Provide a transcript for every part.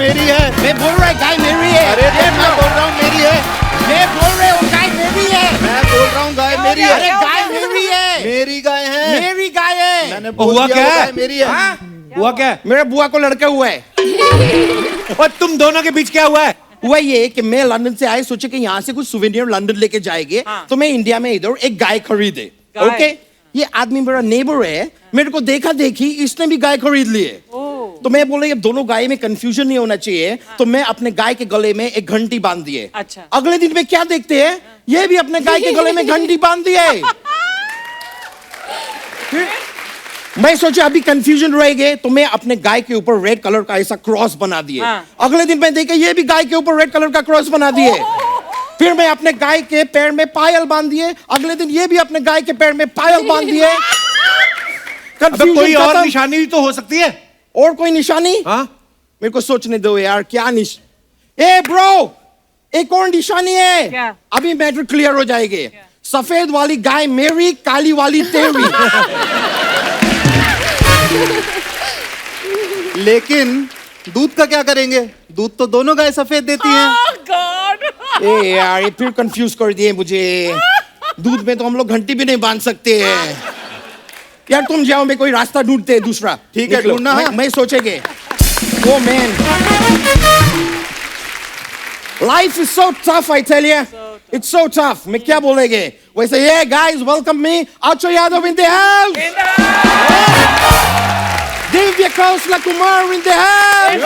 मेरी है। मैं बोल रहा है गाय मेरी है। अरे मैं बोल रहा हूँ मेरी है। मैं बोल रहा हूँ गाय मेरी है। मैं बोल रहा हूँ गाय मेरी है। अरे गाय मेरी है। मेरी गाय है। मेरी गाय है। मैंने बोल हुआ दिया क्या वो है? गाय मेरी है। हाँ? हुआ क्या है? मेरे बुआ को लड़का हुआ है। और तुम दोनों के बीच क्या हुआ है? हुआ ये कि मैं लंदन से आए, सोचे कि यहाँ से कुछ सुवेनियर लंदन लेके जाएंगे, तो मैं इंडिया में इधर एक गाय खरीदे। ओके, ये आदमी मेरा नेबर है, मेरे को देखा देखी इसने भी गाय खरीद लिए। तो मैं बोले ये दोनों गाय में कंफ्यूजन नहीं होना चाहिए, तो मैं अपने गाय के गले में एक घंटी बांध दिए। अच्छा। अगले दिन में क्या देखते हैं, ये भी अपने गाय के गले में घंटी बांध दिए। फिर मैं सोचा अभी कंफ्यूजन रहेगा, तो मैं अपने गाय के ऊपर रेड कलर का ऐसा क्रॉस बना दिए। अगले दिन मैं देखे ये भी गाय के ऊपर रेड कलर का क्रॉस बना दिए। फिर मैं अपने गाय के पैर में पायल बांध दिए, अगले दिन ये भी अपने गाय के पैर में पायल बांध दिए। अबे कोई और खत्म। निशानी भी तो हो सकती है। और कोई निशानी? हाँ? मेरे को सोचने दो यार, क्या ए ब्रो, एक और निशानी है। क्या? अभी मैटर क्लियर हो जाएगी। सफेद वाली गाय मेरी, काली वाली तेरी। लेकिन दूध का क्या करेंगे? दूध तो दोनों गाय सफेद देती हैं। Oh God! ए यार, ये फिर कंफ्यूज कर दिए मुझे। दूध में तो हम लोग घंटी भी नहीं बांध सकते हैं। यार तुम जाओ, मैं कोई रास्ता ढूंढते हैं दूसरा। ठीक है, निकलो। ढूंढना है। मैं सोचेंगे। Oh man, life is so tough, I tell you, it's so tough. मैं क्या बोलेंगे वैसे, ये guys welcome me, Acho Yadav in the house, Divya Kaushala Kumar in the house,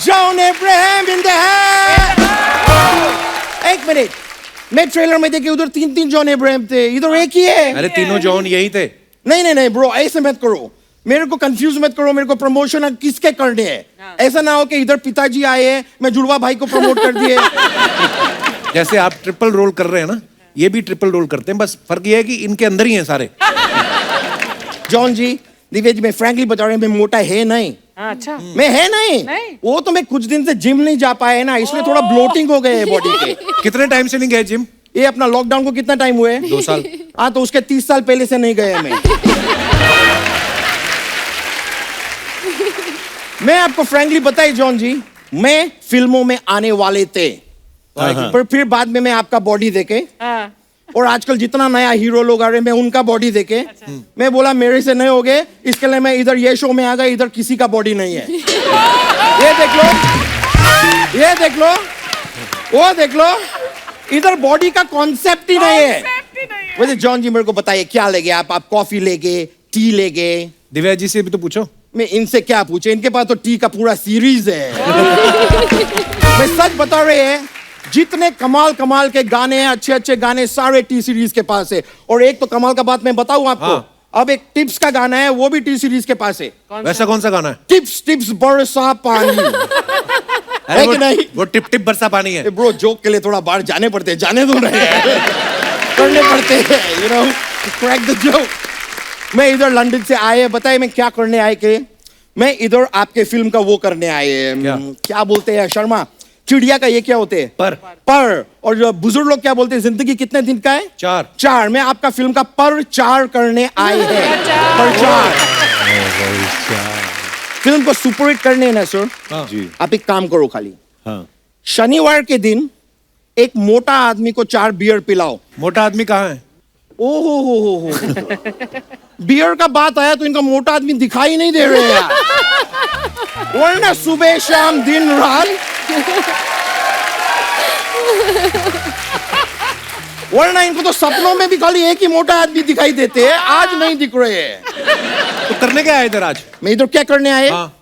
John Abraham in the house. एक मिनट, मैं ट्रेलर में देखे उधर 3 जॉन अब्राहम थे, इधर एक ही है। अरे तीनों जॉन यही थे। नहीं ब्रो, ऐसे मत करो, मेरे को कंफ्यूज मत करो। मेरे को प्रमोशन किसके करने हैं? ऐसा ना हो कि इधर पिताजी आए हैं, मैं जुड़वा भाई को प्रमोट कर दिए। जैसे आप ट्रिपल रोल कर रहे हैं ना, ये भी ट्रिपल रोल करते हैं, बस फर्क ये है कि इनके अंदर ही हैं सारे। जॉन जी, दिव्या जी, मैं फ्रैंकली बता रहा हूं, मैं मोटा है नहीं। अच्छा। मैं है नहीं। वो तो मैं कुछ दिन से जिम नहीं जा पाया ना, इसलिए थोड़ा ब्लोटिंग हो गए है बॉडी के। कितने टाइम से नहीं गए जिम? ये अपना लॉकडाउन को कितना टाइम हुए? 2 साल। हाँ, तो उसके 30 साल पहले से नहीं गए मैं। मैं आपको फ्रैंकली बताई जॉन जी, मैं फिल्मों में आने वाले थे, पर फिर बाद में मैं आपका बॉडी देखे, और आजकल जितना नया हीरो लोग आ रहे हैं, मैं उनका बॉडी देखे, मैं बोला मेरे से नहीं होगे, इसके लिए मैं इधर ये शो में आ गया, इधर किसी का बॉडी नहीं है। ये देख लो, ये देख लो, वो देख लो, इधर बॉडी का कॉन्सेप्ट ही नहीं है। वैसे जॉन जी मेरे को बताइए क्या लेंगे आप कॉफी लेंगे, टी लेंगे? दिव्या जी से भी तो पूछो। मैं इनसे क्या पूछे, इनके पास तो टी का पूरा सीरीज है। मैं सच बता रहे हैं, जितने कमाल के गाने हैं, अच्छे गाने सारे टी सीरीज के पास है। और एक तो कमाल का बात मैं बताऊं आपको, हाँ। अब एक टिप्स का गाना है, वो भी टी सीरीज के पास है। वैसा कौन सा गाना है? टिप्स बरसा पानी। अरे है कि नहीं? वो टिप टिप बरसा पानी है। ब्रो, जोक के लिए थोड़ा बाहर जाने पड़ते हैं, जाने दो नहीं करने पड़ते हैं, you know, crack the joke. मैं इधर लंदन से आए, बताइए मैं क्या करने आए के? मैं इधर आपके फिल्म का वो करने आए, क्या बोलते हैं शर्मा, चिड़िया का ये क्या होते हैं? पर। और जो बुजुर्ग लोग क्या बोलते हैं, जिंदगी कितने दिन का है? 4। मैं आपका फिल्म का पर करने आए हैं। पर फिल्म को सुपरहिट करने है ना सर? जी। आप एक काम करो खाली, हाँ। शनिवार के दिन एक मोटा आदमी को 4 बियर पिलाओ। मोटा आदमी कहाँ है? ओहो हो। बियर का बात आया तो इनका मोटा आदमी दिखाई नहीं दे रहे यार, वरना सुबह शाम दिन रात, वरना इनको तो सपनों में भी खाली एक ही मोटा आदमी दिखाई देते हैं, आज नहीं दिख रहे हैं। तो करने क्या आए इधर आज? मैं इधर क्या करने आए? हाँ।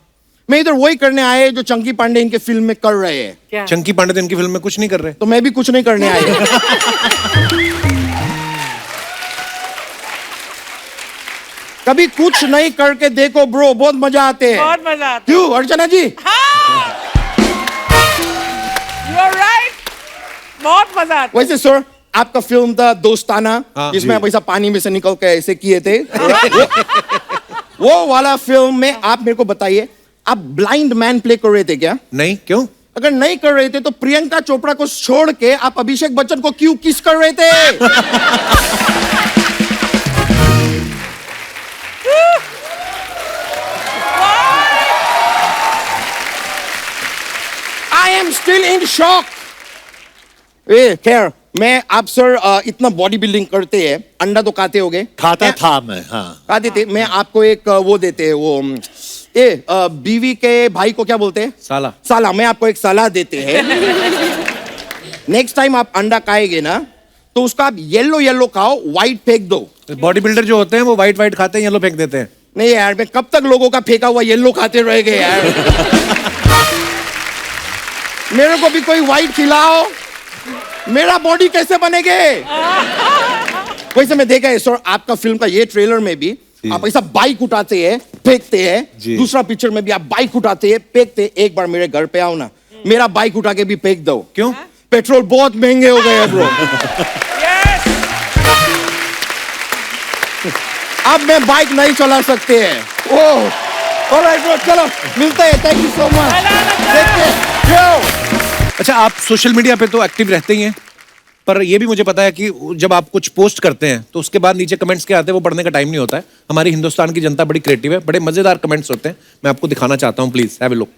मैं इधर वही करने आए जो चंकी पांडे इनके फिल्म में कर रहे हैं। चंकी पांडे इनकी फिल्म में कुछ नहीं कर रहे, तो मैं भी कुछ नहीं करने आए। कभी कुछ नहीं करके देखो ब्रो, बहुत मजा आते हैं। बहुत मजा आता है। क्यों अर्चना जी? You are right. बहुत मजा आता है। वैसे सर, आपका फिल्म था दोस्ताना, जिसमें आप ऐसा पानी में से निकल के ऐसे किए थे। वो वाला फिल्म में आप मेरे को बताइए, आप ब्लाइंड मैन प्ले कर रहे थे क्या? नहीं, क्यों? अगर नहीं कर रहे थे तो प्रियंका चोपड़ा को छोड़ के आप अभिषेक बच्चन को क्यों किस कर रहे थे? I'm still in shock. खैर मैं आप सर इतना बॉडी बिल्डिंग करते हैं, अंडा तो खाते होगे? खाता था मैं, हाँ। खाते थे। मैं आपको एक वो देते हैं, वो बीवी के भाई को क्या बोलते हैं? साला। साला। मैं आपको एक सलाह देते हैं। नेक्स्ट टाइम आप अंडा खाएंगे ना, तो उसका आप येलो येलो खाओ, व्हाइट फेंक दो। बॉडी बिल्डर जो होते हैं वो व्हाइट व्हाइट खाते हैं, येलो फेंक देते हैं। नहीं यार, मैं कब तक लोगों का फेंका हुआ येलो खाते रहेंगे यार। मेरे को भी कोई व्हाइट खिलाओ, मेरा बॉडी कैसे बनेगे? वैसे मैं देखा है सर, आपका फिल्म का ये ट्रेलर में भी आप ऐसा बाइक उठाते हैं, फेंकते हैं। दूसरा पिक्चर में भी आप बाइक उठाते हैं, फेंकते हैं। एक बार मेरे घर पे आओ ना, मेरा बाइक उठा के भी फेंक दो। क्यों? पेट्रोल बहुत महंगे हो गए हैं ब्रो। अब मैं बाइक नहीं चला सकते हैं। ओह, ऑलराइट ब्रो, चलो मिलते हैं। Thank you so much. अच्छा, आप सोशल मीडिया पे तो एक्टिव रहते ही हैं, पर ये भी मुझे पता है कि जब आप कुछ पोस्ट करते हैं तो उसके बाद नीचे कमेंट्स क्या आते हैं वो पढ़ने का टाइम नहीं होता है। हमारी हिंदुस्तान की जनता बड़ी क्रिएटिव है, बड़े मजेदार कमेंट्स होते हैं। मैं आपको दिखाना चाहता हूँ, प्लीज हैव अ लुक।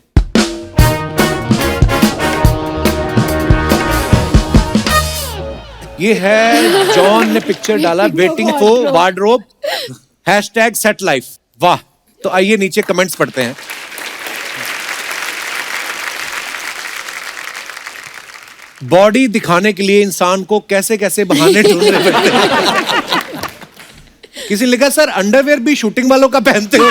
ये है जॉन ने पिक्चर डाला, waiting for wardrobe #set life. वाह। तो आइए नीचे कमेंट्स पढ़ते हैं। बॉडी दिखाने के लिए इंसान को कैसे कैसे बहाने ढूंढने पड़ते हैं। किसी ने लिखा, सर अंडरवेयर भी शूटिंग वालों का पहनते हो।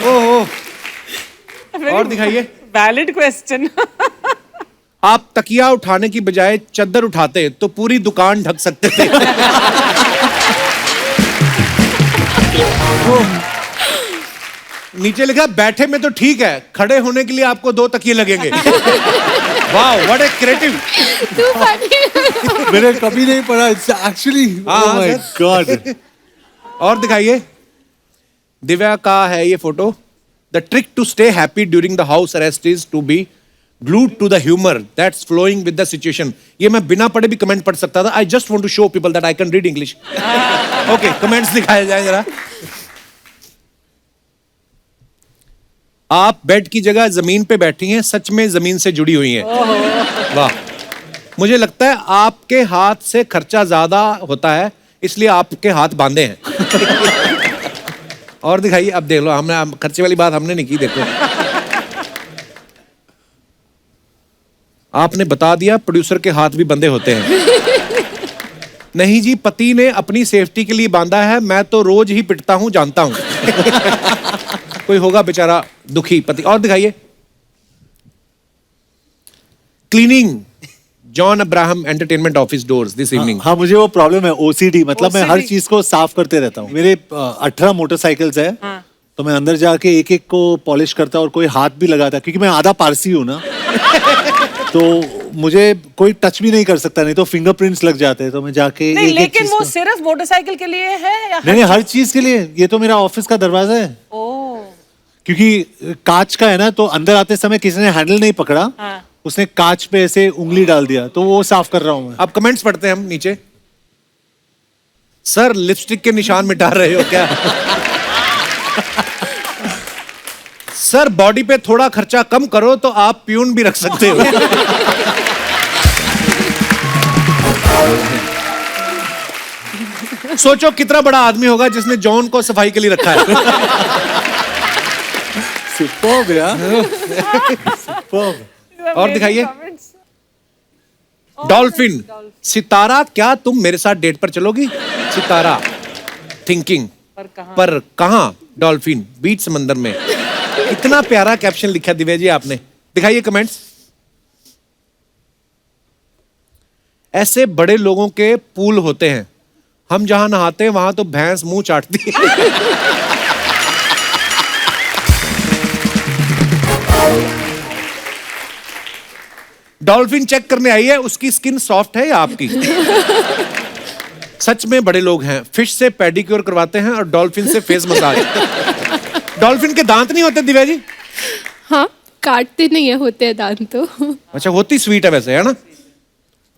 ओह, और दिखाइए। Valid question. आप तकिया उठाने की बजाय चद्दर उठाते तो पूरी दुकान ढक सकते थे। नीचे लिखा, बैठे में तो ठीक है, खड़े होने के लिए आपको 2 तकिए लगेंगे। वाह, व्हाट ए क्रिएटिव। मैंने कभी नहीं पढ़ा, एक्चुअली। Oh my God. और दिखाइए। दिव्या का है ये photo. The trick to stay happy during the house arrest is to be glued to the humor that's flowing with the situation. ये मैं बिना पढ़े भी कमेंट पढ़ सकता था। I just want to show people that I can read English. Okay, comments दिखाए जाए जरा। आप बेड की जगह जमीन पे बैठी हैं, सच में जमीन से जुड़ी हुई हैं। वाह। मुझे लगता है आपके हाथ से खर्चा ज्यादा होता है, इसलिए आपके हाथ बांधे हैं। और दिखाइए। अब देख लो, हमने खर्चे वाली बात हमने नहीं की। देखो, आपने बता दिया प्रोड्यूसर के हाथ भी बंधे होते हैं। नहीं जी, पति ने अपनी सेफ्टी के लिए बांधा है, मैं तो रोज ही पिटता हूं, जानता हूं। कोई होगा बेचारा दुखी पति। और दिखाइए। Cleaning John Abraham entertainment office doors this evening. हाँ, मुझे वो प्रॉब्लम है, ओसीडी। मतलब मैं हर चीज को साफ करते रहता हूँ। मेरे 18 मोटरसाइकिल्स है, तो मैं अंदर जाके एक एक को पॉलिश करता और कोई हाथ भी लगाता, क्योंकि मैं आधा पारसी हूँ ना। तो मुझे कोई टच भी नहीं कर सकता, नहीं तो फिंगरप्रिंट्स लग जाते हैं। तो मैं जाके नहीं, एक लेकिन वो सिर्फ मोटरसाइकिल के लिए है या नहीं, हर चीज के लिए। ये तो मेरा ऑफिस का दरवाजा है। क्योंकि कांच का है ना, तो अंदर आते समय किसी ने हैंडल नहीं पकड़ा। उसने कांच पे ऐसे उंगली डाल दिया, तो वो साफ कर रहा हूं मैं। अब कमेंट्स पढ़ते हैं हम नीचे। सर लिपस्टिक के निशान मिटा रहे हो क्या? सर बॉडी पे थोड़ा खर्चा कम करो तो आप प्यून भी रख सकते हो। सोचो कितना बड़ा आदमी होगा जिसने जॉन को सफाई के लिए रखा है। सुपर्ब यार। सुपर्ब। और दिखाइए। डॉल्फिन। सितारा, क्या तुम मेरे साथ डेट पर चलोगी? सितारा थिंकिंग पर कहां? डॉल्फिन बीच समंदर में। इतना प्यारा कैप्शन लिखा दिव्या जी आपने। दिखाइए कमेंट्स। ऐसे बड़े लोगों के पूल होते हैं, हम जहां नहाते हैं वहां तो भैंस मुंह चाटती है। डॉल्फिन चेक करने आई है, उसकी स्किन सॉफ्ट है या आपकी? सच में बड़े लोग हैं, फिश से पेडिक्योर करवाते हैं और डॉल्फिन से फेस मसाज। डॉल्फिन के दांत नहीं होते दिव्या जी? हाँ, काटते नहीं है, होते हैं दांत तो। अच्छा, होती स्वीट है वैसे, है ना?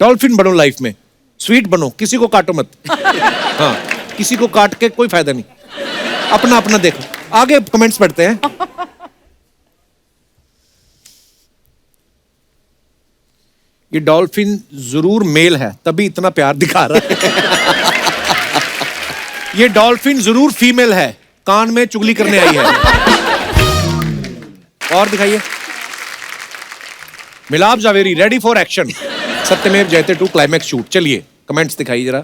डॉल्फिन बनो लाइफ में, स्वीट बनो, किसी को काटो मत। हाँ, किसी को काट के कोई फायदा नहीं। अपना अपना देखो, आगे कमेंट्स पढ़ते हैं। ये डॉल्फिन जरूर मेल है तभी इतना प्यार दिखा रहा है। ये डॉल्फिन जरूर फीमेल है, कान में चुगली करने आई है। और दिखाइए। मिलाप जावेरी रेडी फॉर एक्शन। सत्यमेव जयते 2 क्लाइमैक्स शूट। चलिए कमेंट्स दिखाइए जरा।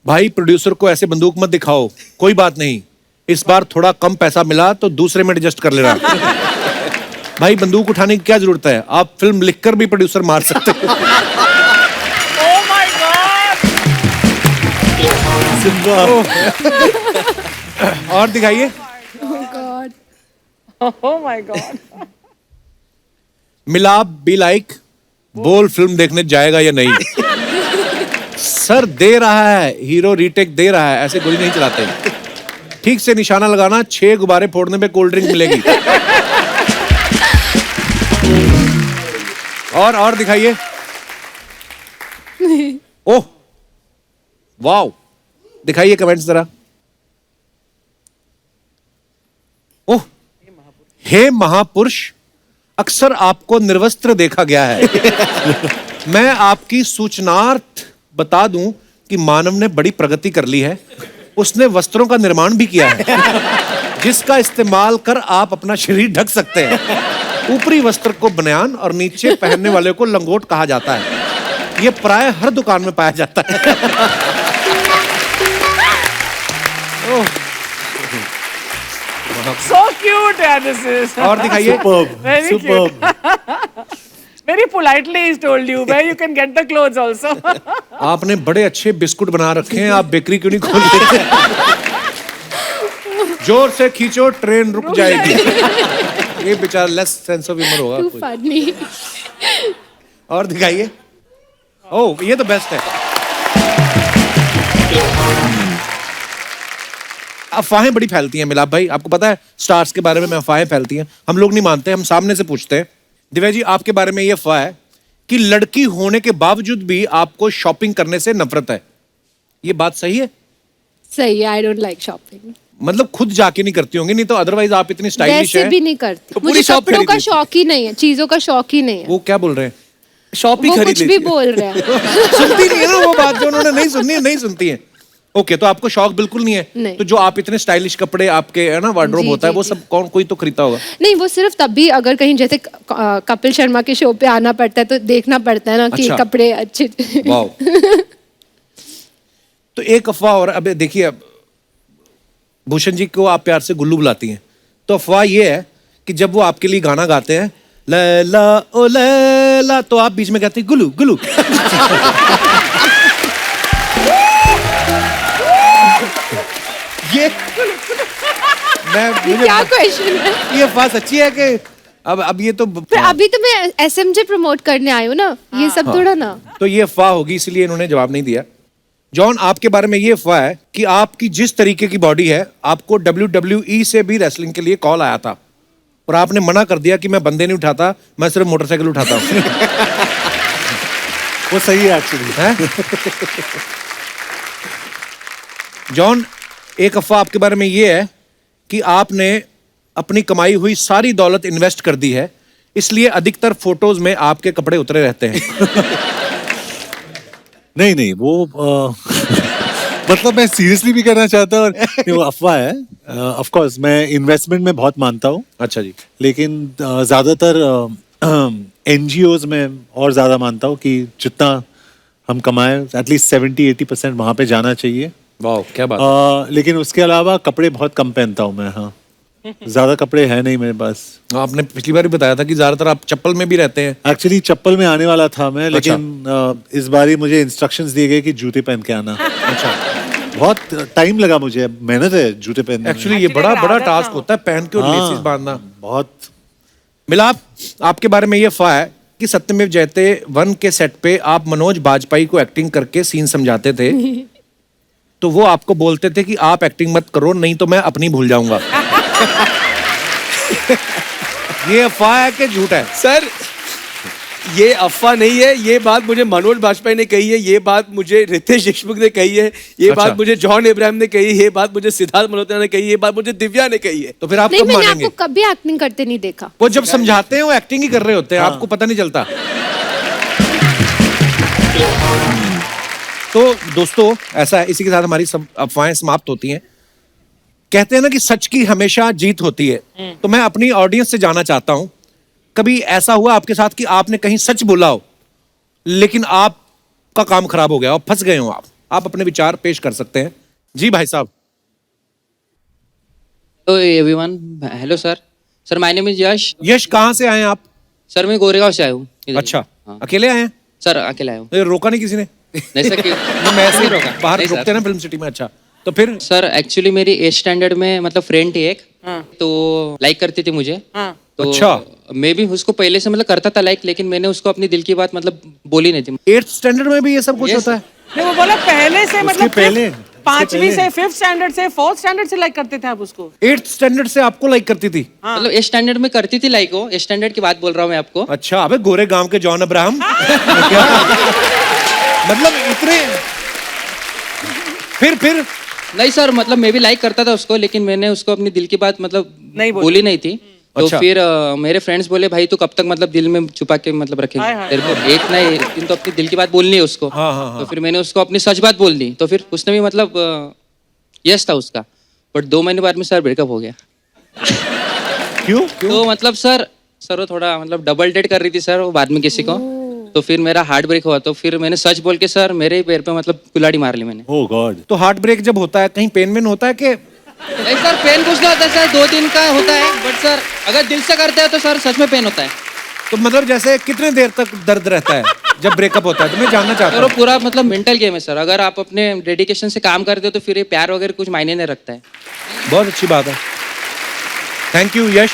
भाई प्रोड्यूसर को ऐसे बंदूक मत दिखाओ, कोई बात नहीं, इस बार थोड़ा कम पैसा मिला तो दूसरे में एडजस्ट कर लेना। भाई बंदूक उठाने की क्या जरूरत है, आप फिल्म लिखकर भी प्रोड्यूसर मार सकते हो। Oh my God! और दिखाइए। God Oh my God! मिलाप बी लाइक बोल फिल्म देखने जाएगा या नहीं। सर दे रहा है, हीरो रीटेक दे रहा है, ऐसे गोली नहीं चलाते। ठीक से निशाना लगाना, 6 गुब्बारे फोड़ने पे कोल्ड ड्रिंक मिलेगी। और दिखाइए। ओह वाओ, दिखाइए कमेंट्स जरा। ओह, हे महापुरुष, अक्सर आपको निर्वस्त्र देखा गया है। मैं आपकी सूचनार्थ बता दूं कि मानव ने बड़ी प्रगति कर ली है। उसने वस्त्रों का निर्माण भी किया है, जिसका इस्तेमाल कर आप अपना शरीर ढक सकते हैं। ऊपरी वस्त्र को बनियान और नीचे पहनने वाले को लंगोट कहा जाता है। यह प्राय हर दुकान में पाया जाता है। So cute, yeah, this is. और दिखाइए। Very Superb. Very politely he's told you where you can get the clothes also. आपने बड़े अच्छे बिस्कुट बना रखे हैं, आप बेकरी क्यों नहीं खोल देते? जोर से खींचो, ट्रेन रुक जाएगी। ये बेचारा लेस सेंस ऑफ ह्यूमर होगा टू कोई। फनी। और दिखाइए। ओह ये तो बेस्ट है। अफवाहें बड़ी फैलती हैं मिलाप भाई, आपको पता है स्टार्स के बारे में अफवाहें फैलती हैं, हम लोग नहीं मानते, हम सामने से पूछते हैं। दिव्या जी आपके बारे में ये अफवाह है कि लड़की होने के बावजूद भी आपको शॉपिंग करने से नफरत है, ये बात सही है? सही है, आई डोंट लाइक शॉपिंग। मतलब खुद जाके नहीं करती होंगी, नहीं तो अदरवाइज आप इतनी स्टाइलिश वैसे है। भी नहीं करती, तो पूरी मुझे शॉप कपड़ों खरीद का लेती। शौक ही नहीं है, चीजों का शौक ही नहीं है। वो क्या बोल रहे हैं? शॉप ही वो खरीद कुछ भी लेती है। बोल रहे हैं। सुनती नहीं है ना वो बात, जो उन्होंने नहीं सुननी है नहीं सुनती है। ओके तो आपको शौक बिल्कुल नहीं है? नहीं। तो जो आप इतने स्टाइलिश कपड़े आपके है ना वार्डरोब जी, होता है, जी, वो जी। सब कौन कोई तो खरीदता होगा। नहीं, वो सिर्फ तभी अगर कहीं जैसे कपिल शर्मा के शो पे आना पड़ता है तो देखना पड़ता है ना कि अच्छा। कपड़े अच्छे। वाओ। तो एक अफवाह और, अब देखिए, अब भूषण जी को आप प्यार से गुल्लू बुलाती हैं, तो अफवाह ये है कि जब वो आपके लिए गाना गाते हैं लैला ओ लैला, तो आप बीच में कहते हैं गुल्लू गुल्लू। ये मुझे क्या क्वेश्चन है? ये अफवाह सच्ची है कि अब ये तो फिर अभी तो मैं एसएमजे प्रमोट करने आई हूँ ना, ये सब थोड़ा ना। तो ये अफवाह होगी, इसलिए इन्होंने जवाब नहीं दिया। जॉन आपके बारे में ये अफवाह है कि आपकी जिस तरीके की बॉडी है, आपको WWE से भी रेसलिंग के लिए कॉल आया था और आपने मना कर दिया कि मैं बंदे नहीं उठाता, मैं सिर्फ मोटरसाइकिल उठाता हूँ। वो सही है एक्चुअली। हैं? जॉन एक अफवाह आपके बारे में ये है कि आपने अपनी कमाई हुई सारी दौलत इन्वेस्ट कर दी है, इसलिए अधिकतर फोटोज में आपके कपड़े उतरे रहते हैं। नहीं वो मतलब मैं सीरियसली भी करना चाहता हूँ और नहीं, वो अफवाह है। ऑफ कोर्स मैं इन्वेस्टमेंट में बहुत मानता हूँ, अच्छा जी। लेकिन ज्यादातर एनजीओज में और ज्यादा मानता हूँ कि जितना हम कमाए एटलीस्ट 70-80% वहां पे जाना चाहिए। वाह क्या बात है। लेकिन उसके अलावा कपड़े बहुत कम पहनता हूँ मैं। हाँ, ज्यादा कपड़े हैं नहीं मेरे पास। आपने पिछली बार भी बताया था कि ज्यादातर आप चप्पल में भी रहते हैं। एक्चुअली चप्पल में आने वाला था मैं, लेकिन इस बार ही मुझे इंस्ट्रक्शंस दिए गए कि जूते पहन के आना। अच्छा। बहुत टाइम लगा मुझे, मेहनत है जूते पहनने में। एक्चुअली ये बड़ा बड़ा टास्क होता है पहन के और हाँ, लेसिस बांधना। बहुत। मिलाप आपके बारे में ये अफवाह है कि सत्यमेव जयते 1 के सेट पे आप मनोज बाजपेयी को एक्टिंग करके सीन समझाते थे, तो वो आपको बोलते थे कि आप एक्टिंग मत करो नहीं तो मैं अपनी भूल जाऊंगा। ये अफवाह है कि झूठ है? सर ये अफवाह नहीं है, ये बात मुझे मनोज बाजपेयी ने कही है, ये बात मुझे रितेश देशमुख ने कही है, ये अच्छा। बात मुझे जॉन इब्राहिम ने कही है, ये बात मुझे सिद्धार्थ मल्होत्रा ने कही है, ये बात मुझे दिव्या ने कही है। तो फिर आप नहीं कब मैंने मानेंगे? आपको कभी एक्टिंग करते नहीं देखा। वो जब समझाते हैं वो एक्टिंग ही कर रहे होते हैं, आपको पता नहीं चलता। तो दोस्तों ऐसा है, इसी के साथ हमारी सब अफवाहें समाप्त होती हैं। कहते हैं ना कि सच की हमेशा जीत होती है। तो मैं अपनी ऑडियंस से जानना चाहता हूं, कभी ऐसा हुआ आपके साथ कि आपने कहीं सच बोला हो लेकिन आपका काम खराब हो गया और फंस गए हो आप अपने विचार पेश कर सकते हैं। जी भाई साहब। तो everyone, hello sir. Sir my name is Yash. Yash कहां से आए हैं आप? सर मैं गोरेगांव से आया हूँ। इधर। अच्छा, हाँ। अकेले आए हैं? सर अकेला आया हूँ। ये रोका नहीं किसी ने? नहीं सर कि मैं ऐसे ही रोका। बाहर नहीं, रुकते सर। हैं ना फिल्म सिटी में। अच्छा, तो फिर? सर एक्चुअली मेरी 8th स्टैंडर्ड में मतलब फ्रेंड थी एक, हाँ। तो लाइक करती थी मुझे। हाँ। तो अच्छा। मैं भी उसको पहले से मतलब करता था लाइक, लेकिन मैंने उसको अपनी दिल की बात मतलब बोली नहीं थी। 8th स्टैंडर्ड में भी ये सब कुछ Yes, होता है? नहीं वो बोला पहले से मतलब पहले, पांचवी उसके से 5th स्टैंडर्ड से 4th स्टैंडर्ड से लाइक करते थे आप उसको? 8th स्टैंडर्ड से आपको लाइक करती थी? मतलब 8th स्टैंडर्ड में करती थी लाइक, वो 8th स्टैंडर्ड की बात बोल रहा हूँ मैं आपको। अच्छा, अबे गोरे गांव के जॉन अब्राहम। क्या? मतलब इतने? फिर नहीं सर, मतलब मैं भी लाइक करता था उसको, लेकिन मैंने उसको अपनी दिल की बात मतलब नहीं बोली। बोली नहीं थी। तो अच्छा। फिर मेरे फ्रेंड्स बोले भाई तू कब तक मतलब दिल में छुपा के मतलब रखेगा, हाय, हाय। तेरे को एक ना एक दिन तो अपनी दिल की बात बोलनी है उसको। तो फिर मैंने उसको अपनी सच बात बोल दी, तो फिर उसने भी मतलब यस था उसका। बट 2 महीने बाद में सर ब्रेकअप हो गया। क्यों? तो मतलब सर वो थोड़ा मतलब डबल डेट कर रही थी सर वो बाद में किसी को, तो फिर मेरा हार्ट ब्रेक हुआ। तो फिर मैंने सच बोल के सर मेरे ही पैर पे मतलब कुल्हाड़ी मार ली मैंने। ओह गॉड। तो हार्ट ब्रेक जब होता है कहीं पेन वेन होता है कि? नहीं सर, पेन कुछ नहीं होता है सर, 2 दिन का होता है। बट सर अगर दिल से करते हैं तो सर सच में पेन होता है। तो मतलब जैसे कितने देर तक दर्द रहता है जब ब्रेकअप होता है? तो मैं जानना चाहता सर वो हूँ। पूरा मतलब मेंटल गेम है सर, अगर आप अपने डेडिकेशन से काम करते हो तो फिर ये प्यार वगैरह कुछ मायने नहीं रखता है। बहुत अच्छी बात है। Thank you Yash.